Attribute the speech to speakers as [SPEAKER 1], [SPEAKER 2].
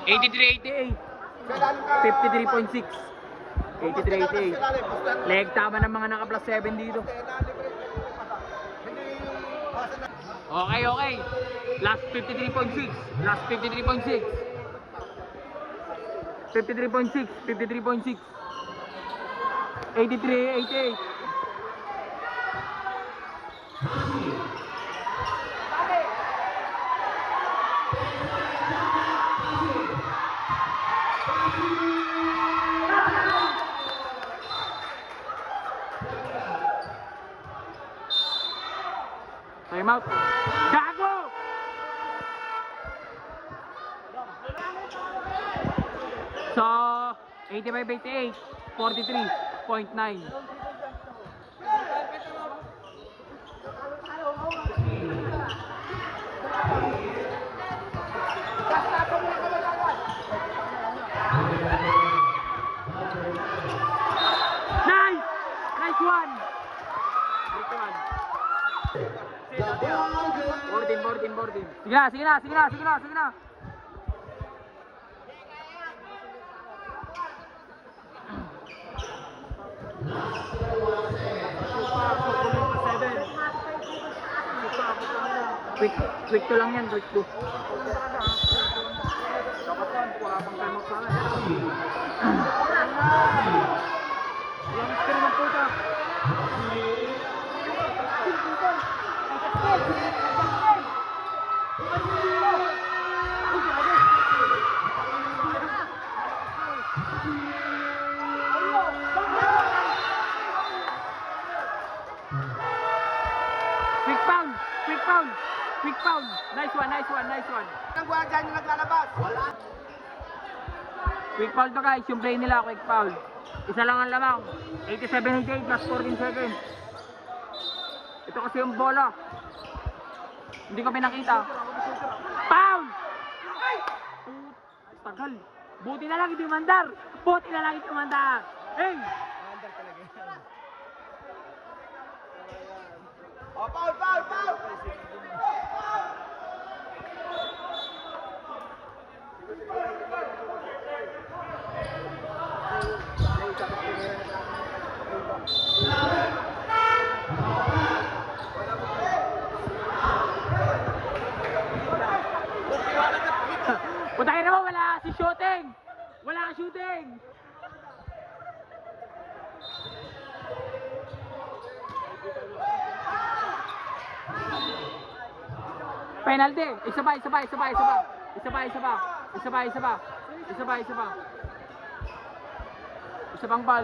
[SPEAKER 1] 83-88. 53.6. 83-88. Leg tama ng mga naka plus 7 dito. Okay, okay. Last 53.6. Last 53.6. 53.6. 53.6. 83-88. Time out. Gago! So, 85-88. 43.9. Nice! Nice one! Boarding. Sige na. Quick to lang yan, quick to. Dapat yan, wala pang time out sana. Walang screen ng puta. Quick pound. Nice one.
[SPEAKER 2] Ang buwan dyan yung naglalabas.
[SPEAKER 1] Quick foul to guys, yung play nila, quick foul. Isa lang ang lamang. 87-88 plus 14 seconds. Ito kasi yung bola. Hindi ko pinakita. Foul! Tagal. Buti na lang ito yung mandar. Hey!
[SPEAKER 2] Oh, foul!
[SPEAKER 1] Putahin naman, wala ka shooting! Penalty! Isa pa. Isa pang ball.